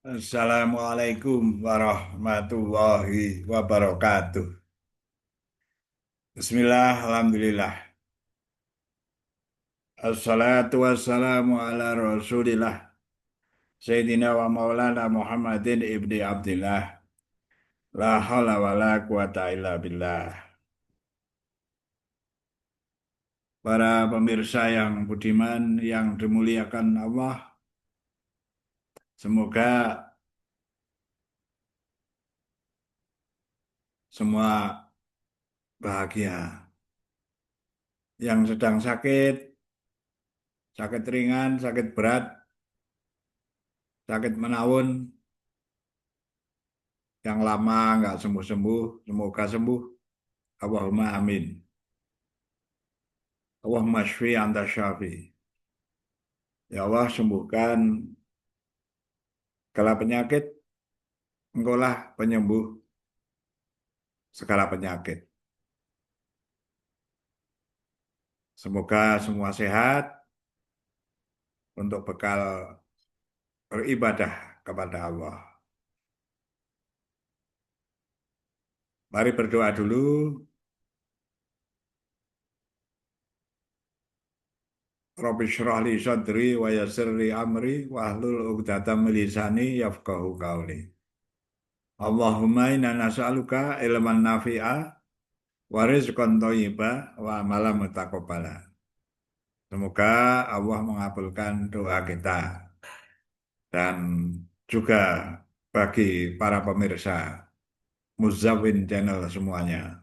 Assalamualaikum warahmatullahi wabarakatuh. Bismillah, alhamdulillah. Assalatu wassalamu ala rasulillah. Sayyidina wa maulana Muhammadin ibni Abdillah. La hawla wa la quwata illa billah. Para pemirsa yang budiman, yang dimuliakan Allah. Semoga semua bahagia. Yang sedang sakit, sakit ringan, sakit berat, sakit menahun, yang lama nggak sembuh-sembuh, semoga sembuh. Allahumma amin. Allahumma shfi anta syafi. Ya Allah, sembuhkan segala penyakit, engkaulah penyembuh segala penyakit. Semoga semua sehat untuk bekal beribadah kepada Allah. Mari berdoa dulu. Rabbi shrah li sadri wa yassir li amri wahlul 'uqdatam min lisani yafqahu qawli. Allahumma inna nas'aluka ilman nafi'a wa rizqan thayyiba wa amalan mutaqabbala. Semoga Allah mengabulkan doa kita dan juga bagi para pemirsa Muzawin Channel semuanya.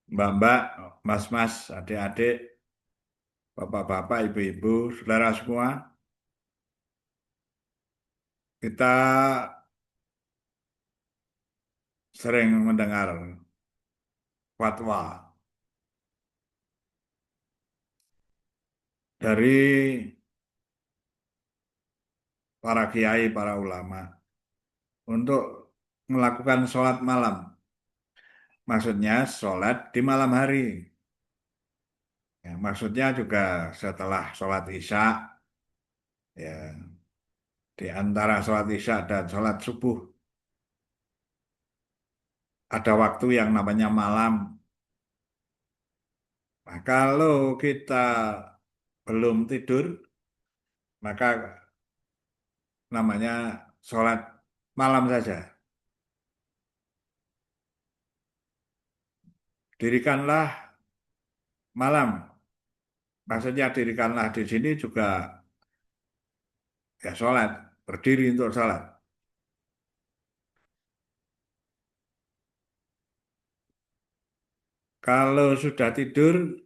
Mbak-mbak, mas-mas, adik-adik, bapak-bapak, ibu-ibu, saudara semua, kita sering mendengar fatwa dari para kiai, para ulama untuk melakukan sholat malam. Maksudnya sholat di malam hari. Ya, maksudnya juga setelah sholat isya, ya, di antara sholat isya dan sholat subuh ada waktu yang namanya malam. Nah, kalau kita belum tidur, maka namanya sholat malam saja. Dirikanlah malam. Maksudnya dirikanlah di sini juga ya sholat, berdiri untuk sholat. Kalau sudah tidur,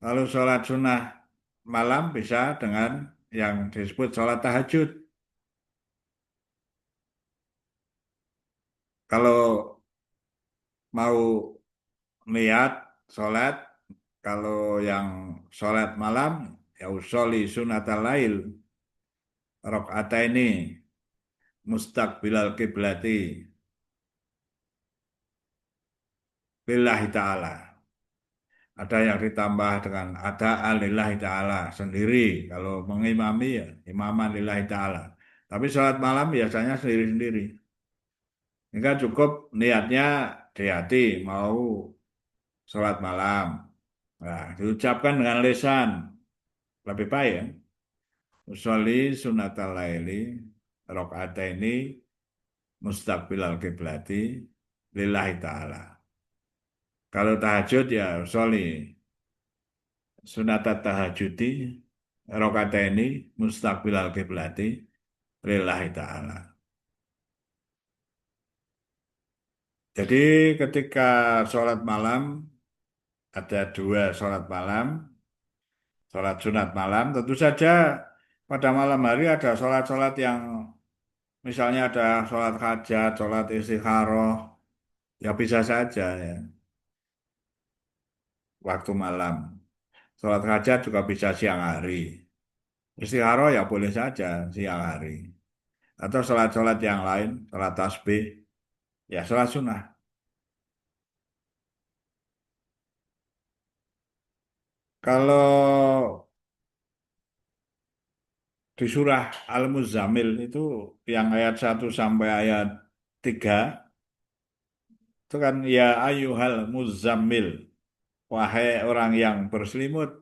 lalu sholat sunnah malam bisa dengan yang disebut sholat tahajud. Kalau mau niat sholat, kalau yang sholat malam, ya usolli sunatal lail, ini mustaqbilal kiblati, lillahi ta'ala. Ada yang ditambah dengan ada lillahi ta'ala sendiri. Kalau mengimami ya imaman lillahi ta'ala. Tapi sholat malam biasanya sendiri-sendiri. Ini kan cukup niatnya di hati mau sholat malam. Nah, diucapkan dengan lisan lebih baik ya. Usolli sunatal laili ini mustaqbilal kiblati lillahi ta'ala. Kalau tahajud ya usolli sunatat tahajudi ini mustaqbilal kiblati lillahi ta'ala. Jadi ketika sholat malam ada dua sholat malam, sholat sunat malam. Tentu saja pada malam hari ada sholat-sholat yang misalnya ada sholat hajat, sholat istikharah, ya bisa saja ya, waktu malam. Sholat hajat juga bisa siang hari. Istikharah ya boleh saja siang hari. Atau sholat-sholat yang lain, sholat tasbih, ya sholat sunnah. Kalau di surah Al-Muzammil itu yang ayat 1 sampai ayat 3 itu kan ya ayyuhal muzammil, wahai orang yang berselimut.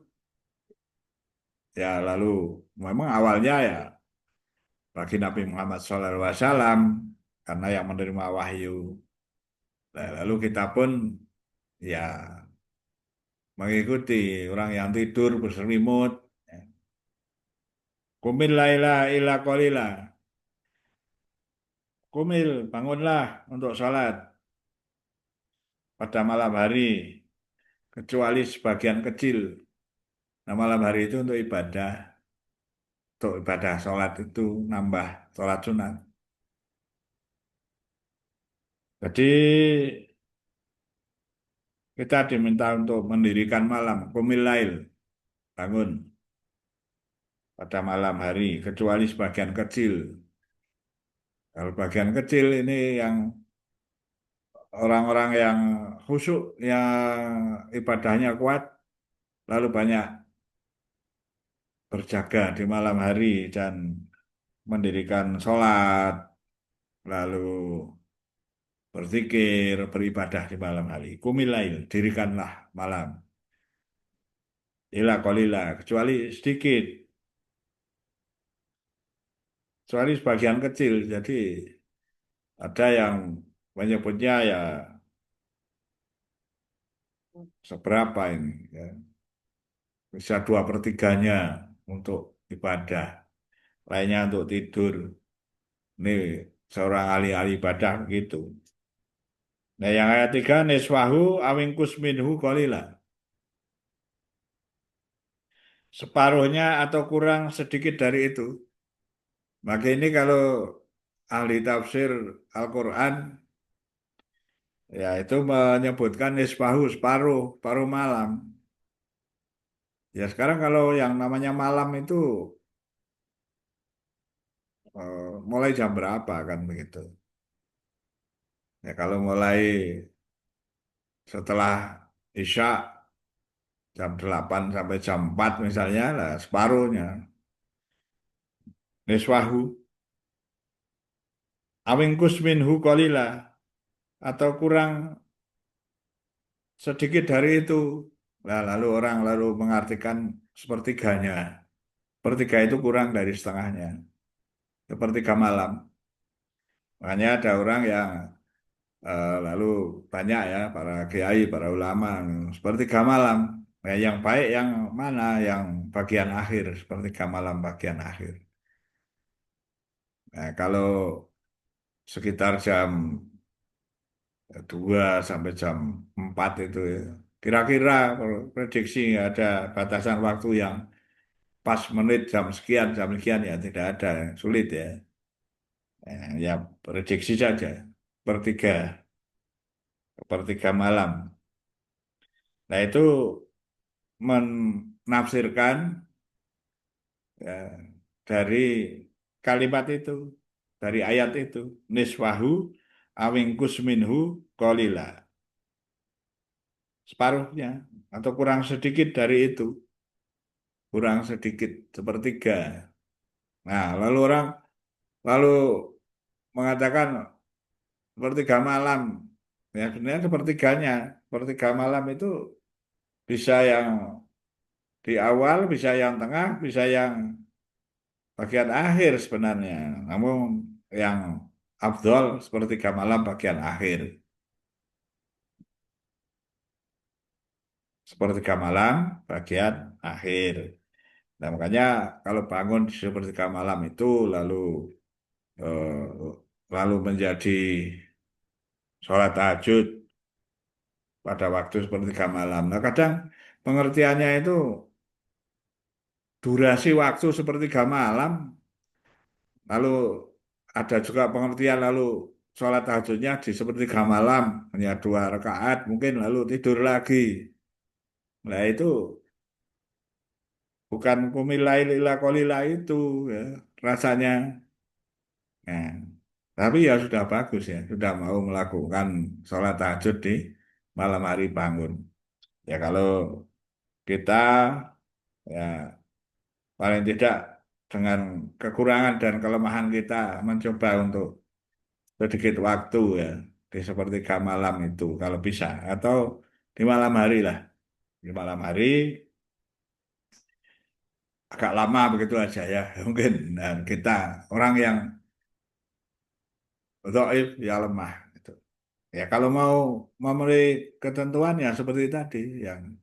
Ya lalu memang awalnya ya bagi Nabi Muhammad SAW karena yang menerima wahyu. Nah, lalu kita pun ya mengikuti orang yang tidur berselimut. Kumil laila ila qalila. Kumil, bangunlah untuk sholat pada malam hari, kecuali sebagian kecil. Nah, malam hari itu untuk ibadah sholat itu nambah sholat sunat. Jadi kita diminta untuk mendirikan malam, qumil lail, bangun pada malam hari, kecuali sebagian kecil. Kalau bagian kecil ini yang orang-orang yang khusyuk, yang ibadahnya kuat, lalu banyak berjaga di malam hari dan mendirikan sholat, lalu berzikir, beribadah di malam hari. Kumilail, dirikanlah malam. Ila kolila, kecuali sebagian kecil. Jadi ada yang menyebutnya ya seberapa ini, ya. Bisa dua pertiganya untuk ibadah, lainnya untuk tidur. Ini seorang ahli-ahli ibadah gitu. Nah yang ayat 3, niswahu awingkus minhu kolila. Separuhnya atau kurang sedikit dari itu. Maka ini kalau ahli tafsir Al-Quran, ya itu menyebutkan nisbahu, paruh malam. Ya sekarang kalau yang namanya malam itu mulai jam berapa kan begitu. Ya kalau mulai setelah Isya jam 8 sampai jam 4 misalnya lah separuhnya. Niswahu, awingkus minhu kolila, atau kurang sedikit dari itu. Nah, lalu orang lalu mengartikan sepertiganya. Sepertiga itu kurang dari setengahnya. Sepertiga malam. Makanya ada orang yang lalu banyak ya para kiai, para ulama sepertiga malam. Nah, yang baik yang mana? Yang bagian akhir, sepertiga malam bagian akhir. Nah, kalau sekitar jam 2 sampai jam 4 itu ya. Kira-kira prediksi ada batasan waktu yang pas menit jam sekian ya tidak ada, sulit ya. Ya prediksi saja per malam. Nah itu menafsirkan ya, dari kalimat itu, dari ayat itu, niswahu awingkus minhu kolila, separuhnya atau kurang sedikit dari itu, kurang sedikit sepertiga. Nah lalu mengatakan sepertiga malam. Ya sebenarnya sepertiga malam itu bisa yang di awal, bisa yang tengah, bisa yang bagian akhir sebenarnya. Namun yang afdol sepertiga malam bagian akhir. Sepertiga malam bagian akhir. Nah, makanya kalau bangun di sepertiga malam itu eh, lalu menjadi sholat tahajud pada waktu sepertiga malam. Nah, kadang pengertiannya itu durasi waktu sepertiga malam, lalu ada juga pengertian lalu sholat tahajudnya di sepertiga malam, hanya 2 rakaat, mungkin lalu tidur lagi. Nah itu bukan kumilail ila kolila itu ya, rasanya. Nah, tapi ya sudah bagus ya, sudah mau melakukan sholat tahajud di malam hari bangun. Ya kalau kita ya paling tidak dengan kekurangan dan kelemahan kita mencoba untuk sedikit waktu ya di sepertiga malam itu kalau bisa atau di malam hari lah di malam hari agak lama begitu aja ya mungkin dan kita orang yang dhaif ya lemah gitu. Ya kalau mau memenuhi ketentuan ya seperti tadi yang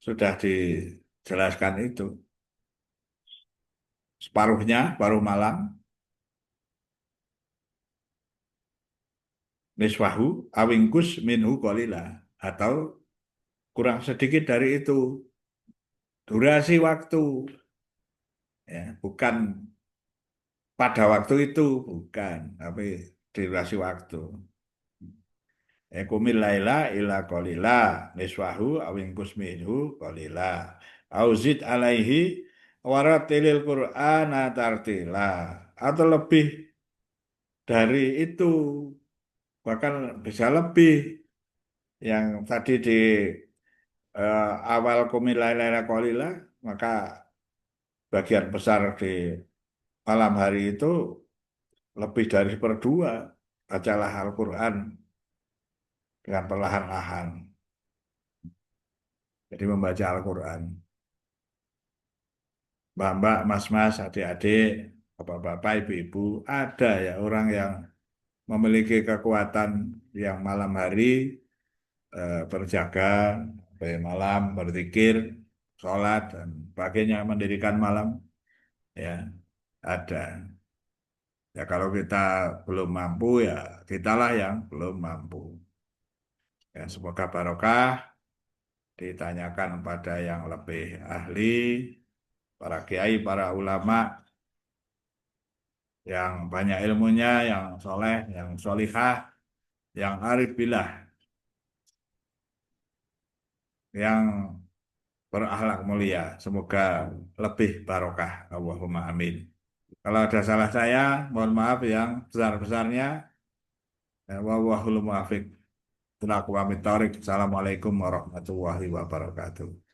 sudah dijelaskan itu separuhnya paruh malam niswahu awingkus minhu kolila atau kurang sedikit dari itu durasi waktu ya bukan pada waktu itu bukan tapi durasi waktu Ekumil laila ila kolila niswahu awingkus minhu kolila auzid alaihi waratilil Qur'ana tartila atau lebih dari itu bahkan bisa lebih yang tadi di awal kumil laila kolila maka bagian besar di malam hari itu lebih dari seperdua bacalah Al-Quran dengan perlahan-lahan. Jadi membaca Al-Quran. Mbak-mbak, mas-mas, adik-adik, bapak-bapak, ibu-ibu, ada ya orang yang memiliki kekuatan yang malam hari berjaga, malam berzikir, sholat dan sebagainya mendirikan malam ya ada. Ya kalau kita belum mampu ya kitalah yang belum mampu. Ya, semoga barokah ditanyakan pada yang lebih ahli, para kiai, para ulama yang banyak ilmunya, yang soleh, yang solihah, yang arif billah, yang berakhlak mulia. Semoga lebih barokah. Allahumma amin. Kalau ada salah saya, mohon maaf yang besar-besarnya. Wallahul muwaffiq. Assalamualaikum warahmatullahi wabarakatuh.